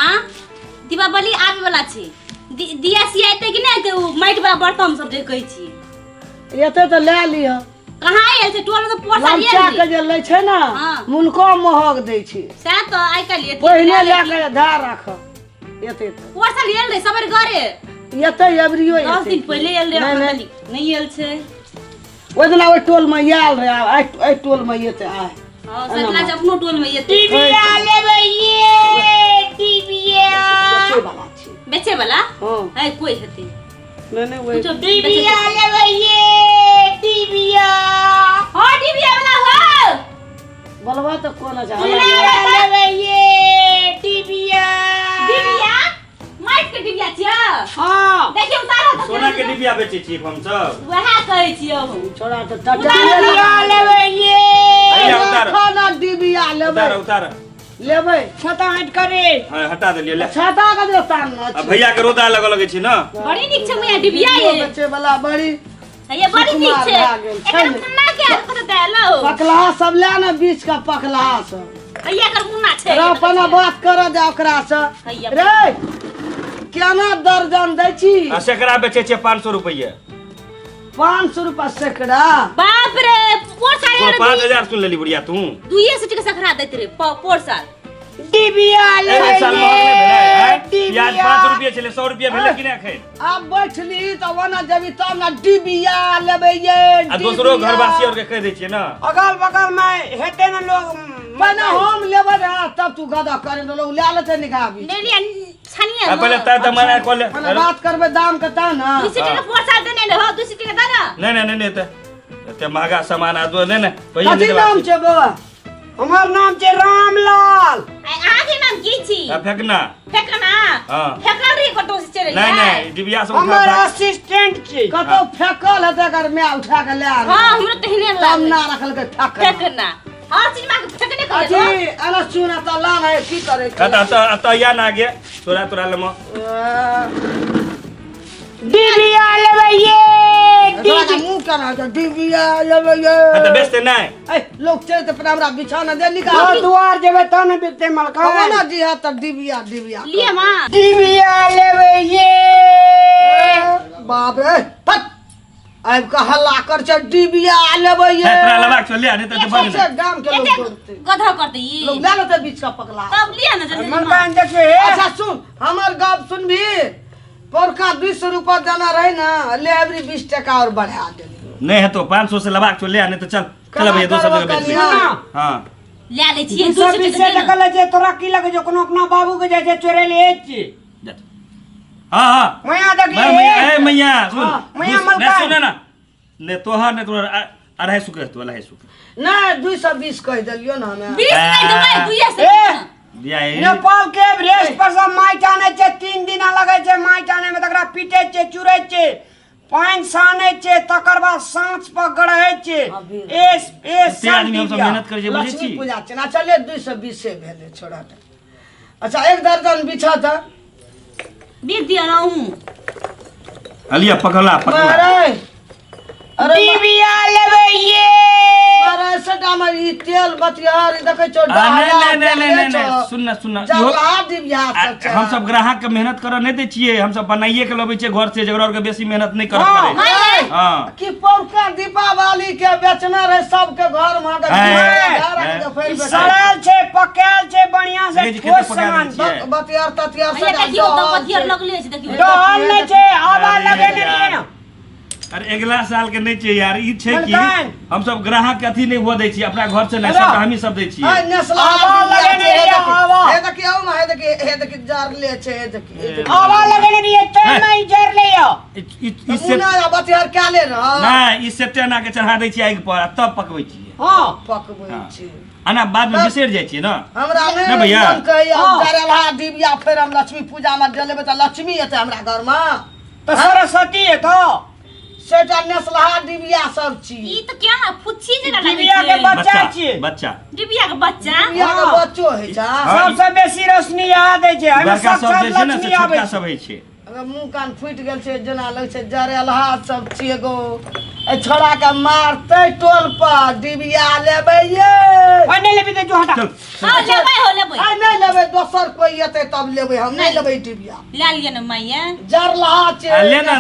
माँ दीपावली आवे वाला छे दिया सियाते कि नहीं तो माइट वाला बर्तन सब देखै छी एते तो ले लियो कहाँ आयल छे टोल में तो पोसा लिए लमचा के जे लै छै ना मुनको महग दै छै सै तो आइ काल लिए पहिने ले के धार राख एते तो पोसा लेल रे सबरे घरे एते एवरियो 10 दिन पहले आयल रे नहीं आयल छे ओइ दिन ओइ टोल में आयल रे आई टोल में एते आय हां सतला अपनो टोल में एते टीवीया लेबै ये टीवीया बेचे वाला हां है कोई हते नहीं वही टीवीया लेबै ये टीवीया हां टीवीया वाला हो बोलबा तो कोना जा टीवीया लेबै ये टीवीया टीवीया माइट के टीवीया छिया हां देखियो उतारो सोना के डिबिया बेचे छी हम सब वहा कहै छियो छोड़ा तो टीवीया लेबै ये भैया उतार खाना डिबिया लेबै उतार लेबै छता हट करे हां हटा देलिए ले छाता के दे तान अब भैया के रोदा लगे छी ना बड़ी नीक छे मिया टीवीया ये बच्चे वाला बड़ी ये बड़ी नीक छे एकर मुन्ना के कत देलो पकला सब ले ना बीच का पकला सब भैया कर मुन्ना छे रे अपना बात कर जा ओकरा से रे केना दर्जन दै छी आ सेकड़ा बेचे छे 500 रुपया 500 रुपया सेकड़ा बाप रे पोर सारे 5000 सुन लेली बुढ़िया तू दुइये से टिका सखरा दैत रे पोर साल टीवीया लेबै साल महंग ये भेलै प्याज टीवीया 5 रुपया छले 100 रुपया भेलै कि नै एखन अब बैठली त वना जबी तब ना डिबिया लेबै ये आ दोसरो घरवासी और के कह दै छिए ना अगल बगल में हेते न लोग मने हम लेबै रे तब तू गदा करे लोग ले लेते निकाबी ले लिया छनिया आ पहले त मना को ले मने बात करबे दाम के ता ना 200 टका पोर साल देने ले हो 200 टका दाना नहीं एते महंगा सामान आ दो नहीं भैया कथी नाम छै बाबा हमर नाम छै रामलाल आगे नाम की छी फेकना फेकना हां फेकल रे कतो से चले नहीं डिबिया सब हमर असिस्टेंट छी कतो फेकल हेते कर मैं उठा के ले आ हां हमरो तहने तब ना रखल के फेकना हर चीज में फेकने कर अजी अना सुना त ला है की करे कता या ना गे तोरा लम डिबिया लेबै ये तोरा मुंह करा के डिबिया लेबै ये त बेचते नहीं ए लोग चलते पर हमरा बिछाना दे निकाल घर दुआर जेबै त न बेते मलका ना जी हां त डिबिया लिए मां डिबिया लेबै ये बाप रे फट आब का हल्ला कर छ डिबिया लेबै ये तोरा लबाक चल ले नहीं त बन सबसे गाम के लोग करते गधा करते ई लोग ले लेते बीच का पकला तब लिया ना जल्दी मलका देखबे अच्छा सुन हमर गप सुनबी पोरका 200 रुपया देना रहे ना ले एवरी 20 टका और बढ़ा देली नहीं है तो 500 से लबाक चल ले नहीं तो चल भैया दूसरा जगह बेच ले हां ले ले छिए 220 टका ले जे तोरा की लगे जो कोनो अपना बाबू के जाय चोरे ले छी हां मैया देखी ए मैया सुन मैया मलका सुन ना ने तोहर ने तोरा 250 के तो 250 ना 220 कह देलियो ना हमें 20 नहीं तो मैं दुइया से दिया है नेपाल के एवरेस्ट पर सब माइट आने छे 3 दिन लगे छे माइट आने में तकरा पीटे छे चुरे छे पानी साने छे तकर बाद सांस पर गड़े छे से आदमी हम सब मेहनत करे छे बुझे छी लक्ष्मी पूजा चना चले 220 से भेले छोड़ा अच्छा एक दर्जन बिछा था बीत दिया ना हूं अलिया पकला अरे डिबिया लेबै ये अरे सटा में ई तेल बतियार देखे छो नहीं सुन जला डिबिया हम सब ग्राहक के मेहनत कर नहीं दे छिए हम सब बनाइए के लबे छिए घर से जगरा और के बेसी मेहनत नहीं कर पड़े हां कि पौरका दीपावली के बेचना रहे सब के घर में के सड़ल छे पकाल छे बढ़िया से ठोस सामान बतियार ततियार भैया देखियो तो पथियर लगले छै देखियो डहल नहीं छे हवा लगे नहीं अरे अगला साल के नहीं चाहिए यार ई छे कि हम सब ग्राहक के अथी नहीं हुआ दे छी अपना घर से नहीं सब हम ही सब दे छी हां नस्ला हवा लगे नहीं हवा हे देखियो ना हे देखि जार ले छे हे देखि हवा लगे नहीं तो नहीं जर लियो इससे ना बतियार क्या ले रहा ना इससे टेना के चढ़ा दे छी आग पर तब पकबै छी हां पकबै छी आना बाद में बिसर जाय छी ना हमरा ना भैया जरेला डिबिया फेर हम लक्ष्मी पूजा में जलेबे त लक्ष्मी एते हमरा घर में तो सरस्वती है तो सेटा नस्लहा डिबिया सब छी ई तो क्या ना फुच्ची जगह लगे डिबिया के बच्चा छी बच्चा डिबिया के बच्चा डिबिया के बच्चो है जा सबसे बेसी रोशनी याद है छे हमें बड़का सब जे छै ना से लक्ष्मी आवे छोटका सब है छै अगर मुंह कान फुट गेल छै जना लग छै जरेला सब छी एगो ए छोड़ा के मारते टोल पर डिबिया लेबे ये और नहीं लेबी तो जो हटा चल हां लेबै हो लेबै आ नहीं लेबे दोसर कोई एते तब लेबे हम नहीं लेबे डिबिया ला लिया ना मैया जरला छे ले ना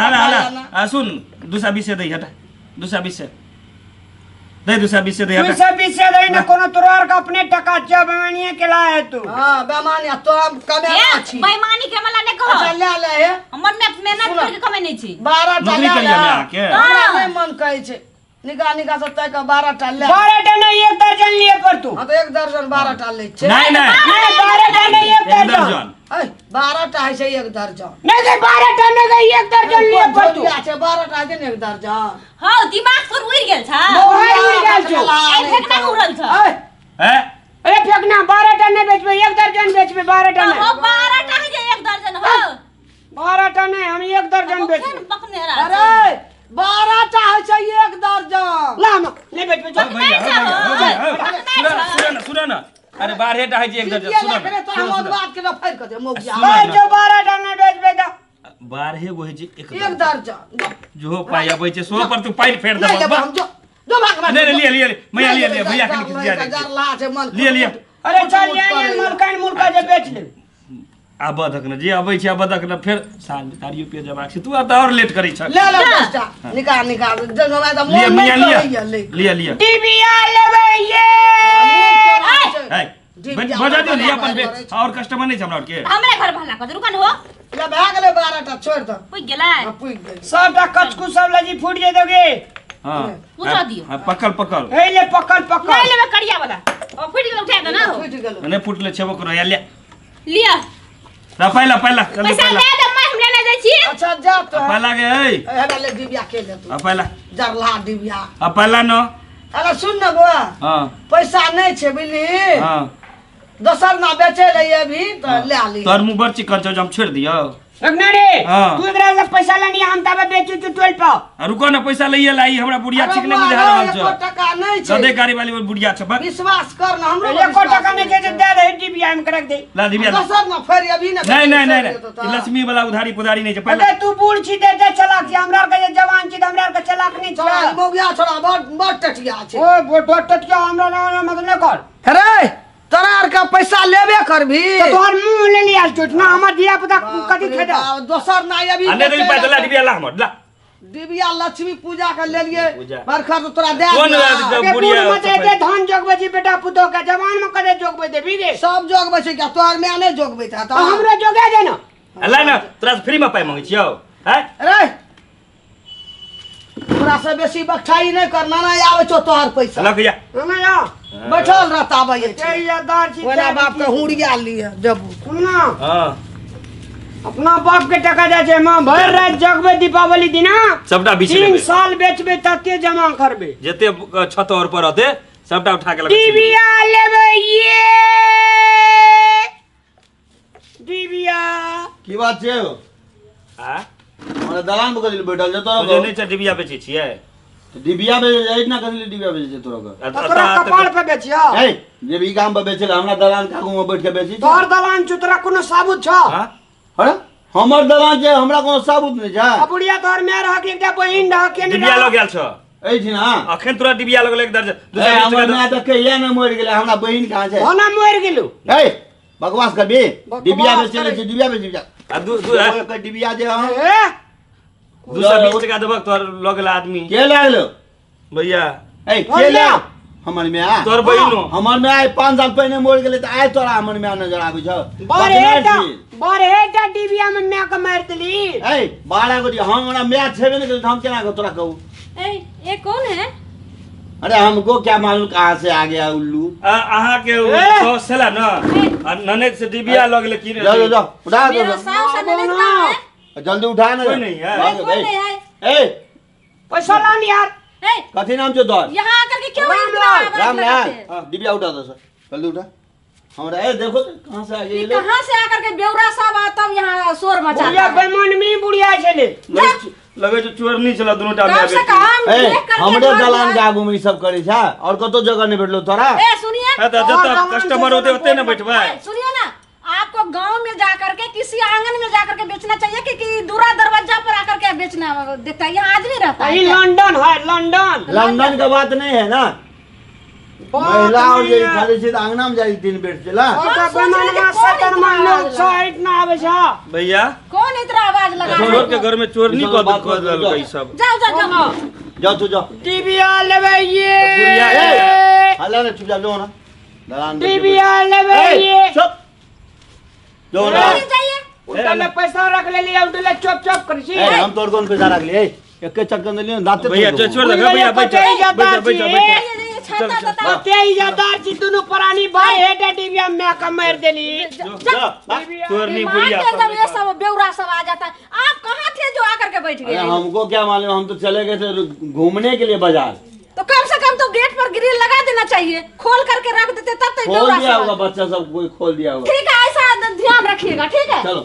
हाला सुन दूसरा 20 से दे हटा दूसरा 20 से दे दूसरा 20 से दे हटा दूसरा 20 से दे ना कोनो तोरार का अपने टका जब बेमानिए के लाए तू हां बेमानिया तो हम कमेला छी बेईमानी के मला ने कहो अच्छा ले ले हे हमर में मेहनत करके कमे नहीं छी 12 टा नौकरी ले करिया में आके हमरा नहीं मन कहै छे निका से तय का 12 टा ले 12 टा नहीं 1 दर्जन लिए पर तू हां तो 1 दर्जन 12 टा ले छे नहीं नहीं 12 टा नहीं 1 दर्जन दर्जन ए 12 टा है से 1 दर्जन नहीं दे 12 टा नहीं 1 दर्जन लिए पर तू छे 12 टा है 1 दर्जन हां दिमाग पर उड़ गेल छ मोबाइल उड़ गेल छ ए फेकना उड़ल छ ए हैं ए फेकना 12 टा नहीं बेचबे 1 दर्जन बेचबे 12 टा हो नहीं 12 टा है 1 दर्जन हो 12 टा नहीं हम 1 दर्जन बेचबे पकने रहा अरे 12 टा है से 1 दर्जन ला नहीं बेचबे जा भैया सुन ना अरे 12 टा है जी एक दर्जन सुन करे तो हम और बात के फेर कर दे मोगिया भाई जो 12 टा नहीं बेचबे जा 12 गो है जी 1 दर्जन जो पाया बई छे 16 पर तू पाई फेर दे नहीं ले हम जो भाग नहीं लिए भैया लिए भैया के दिया दे जरला छे मन लिए अरे चल ये मलकान मुर्गा जे बेच ले आ बदक न जे अबै छै बदक न फेर साल तारियो पे जबाक छै तू अब और लेट करै छ ले ले 10 टा निकाल जब हमारा तो लिए मन मिया नहीं लिए डिबिया लेबे ये बजा दियो लिए अपन और कस्टमर नहीं छ हमरा के हमरे घर भला कर रुकन हो ले भाग ले 12 टा छोड़ दो कोई गेला पुई गई सबटा कचकू सब लजी फूट जे दोगे हां उठा दियो पकड़ ए ले पकड़ नहीं लेबे कड़िया वाला ओ फुट गेल उठा दे ना हो फुट गेल नहीं फुटले छेबो करो या ले लिया पहला चल पैसा पहला दे दे मैं हम लेने जाई छी अच्छा जा तो पहला के ए हेला ले डिबिया के ले तू पहला जरला डिबिया पहला न अरे सुन ना बुआ हां पैसा नहीं छे बिली हां दोसर ना बेचे रही अभी तो ले ली तोर मुंह बड़ चिकन छ हम छोड़ दियो रखना रे हाँ। तू एकरा से पैसा लेनी हम तबे बेचू तू 12 पाओ रुको ना पैसा लइए लाई हमरा बुढ़िया ठीक नहीं बुझा रहल छ 1 टका नहीं छे सदे गाड़ी वाली बुढ़िया छ बस विश्वास कर ना हमरो 1 टका नहीं दे दे रहे डिबिया में करक दे ला दिबिया दोसर ना फेर अभी ना नहीं ई लक्ष्मी वाला उधारी पुधारी नहीं छ पहले अरे तू बूढ़ छी दे दे चलाक छी हमरा के जवान छी हमरा के चलाक नहीं छोड़ा छ मोगिया छोड़ा बड़ टटिया छे ओ बोट टटिया हमरा ना मतलब न कर अरे तोरा आर का पैसा लेबे करभी तो तोहर मुंह ले लिया चोट ना हमर दिया पता कथि खेदा दोसर ना अभी अन्ने नहीं पैसा ला दिबिया ला हमर ला दिव्या लक्ष्मी पूजा के ले लिए पूजा। बरखा तो तोरा दे कौन दिया। रात अबे बुढ़िया बूढ़ मते दे धन जोगबे छी बेटा पुतो के जवान में कदे जोगबे देबी गे सब जोग बचे क्या तोर में नहीं जोग बैठा तो हमरो जोगे दे ना ला ना तोरा फ्री में पाई मांगे छियो हैं अरे तोरा से बेसी बखाई नहीं करना ना आवे छो तोहर पैसा लग जा हमें ना बैठल रहता आवे तेरी यादार छी ओना बाप के हुड़िया लिए जब सुनना हां अपना बाप के टका दे छै मां भर रात जगबे दीपावली दिना सबटा बीच 3 लेबे साल बेचबे तते जमा करबे जते छत और पर रहते सबटा उठा के लगे डिबिया लेबे ये डिबिया की बात छै हां हमरा दलान पर कदिल बैठल छै तोरा मुझे नहीं छ डिबिया बेची छियै तो डिबिया में जाई ना कदिल डिबिया बेचे छै तोरा के तोरा कपाल पे बेचिया ए जे भी काम पे बेचे हमरा दलान कागू में बैठ के बेची तोहर दलान चुतरा कोनो साबुत छ हां अरे हमर दलान छै हमरा कोनो साबुत नहीं छै बुढ़िया तोहर में रह के एकटा बहिन रह के डिबिया लग गेल छ ए छी ना अखन तोरा डिबिया लग एक दर्जन ए हमर मां त कहिया न मर गेलै हमरा बहिन कहां छै होना मर गेलु ए बकवास करबी डिबिया बेचे ले डिबिया बेचे जा आ दू डिबिया जे हम ए 220 टका देबक तोर लगल आदमी के लागलो भैया ए के ले हमर में आ तोर बहिनो हमर में आइ 5 साल पहले मर गेलै त आइ तोरा हमर में नजर आबै छ बड़ेटा डिबिया में मैं के मार देली ए 12 गो हमरा मैच छेबे नहीं करत हम केना के तोरा कहू ये कौन है अरे हमको क्या मालूम कहाँ से आ गया उल्लू अहाँ के सौ सेला न ननेद से डिबिया लग ले की जाओ जाओ उठा दो मेरा साहब से नहीं लेता है जल्दी उठा ना कोई नहीं है। कोई नहीं है ए पैसा लान यार ए, कथी नाम छै तोर यहाँ आकर के क्यों राम इतना आवाज राम लगाते? राम डिबिया उठा दो सर जल्दी उठा हमरा ए देखो तो कहाँ से आ ये गए कहाँ से आकर के बेवरा साहब तब यहाँ शोर मचाता बुढ़िया है? बेमान में बुढ़िया छले लगे चोर नहीं चला दोनों टाइम कम से कम ए देख करके हमरे घर दलान के जाए। आगू में ई सब करे छै और कतो जगह नहीं भेटलो तोरा ए सुनिए जब कस्टमर होते होते ना बैठबा सुनिए ना आपको गांव में जा करके किसी आंगन में जाकर के बेचना चाहिए कि दूरा दरवाजा पर आकर के बेचना देता है? यहाँ आदमी रहता है ये क्या? लंदन है, लंदन। लंदन का बात नहीं है ना, महिला और ये खाली सीधे आंगना में जाई दिन बेट चला। भैया कौन इतना आवाज लगा रहा चोर है? के घर में चोर नहीं सुनो, बात कर सुनो, दल गई सब। जाओ जाओ जाओ। जाओ तू जाओ। टीवीया लेवे गुड़िया, ये, हल्ला ने चुपचाप जाओ ना। दलान में टीवीया लेवे ये। चुप जाओ ना। नहीं चाहिए। उनका में पैसा रख ले लिया, उठले चुप चुप कर सी। हम तोड़ कौन पैसा रख लिए एक के चक्कर में लिए दाते भैया तोड़ छोड़ दो। दे भैया, बैठ बैठ बैठ ये छाता तता ते यादार छी दोनों पुरानी भाई है टीवीया में का मार देली। चोर नहीं मार गुड़िया के जब ये सब बेवरा सब आ जाता है। आप कहाँ थे जो आकर के बैठ अरे गए? हमको क्या मालूम, हम तो चले गए थे घूमने के लिए बाजार। तो कम से कम तो गेट पर ग्रिल लगा देना चाहिए, खोल करके रख देते तब तो खोल बेवरा दिया सब होगा, बच्चा सब कोई खोल दिया होगा। ठीक है, ऐसा ध्यान रखिएगा, ठीक है? चलो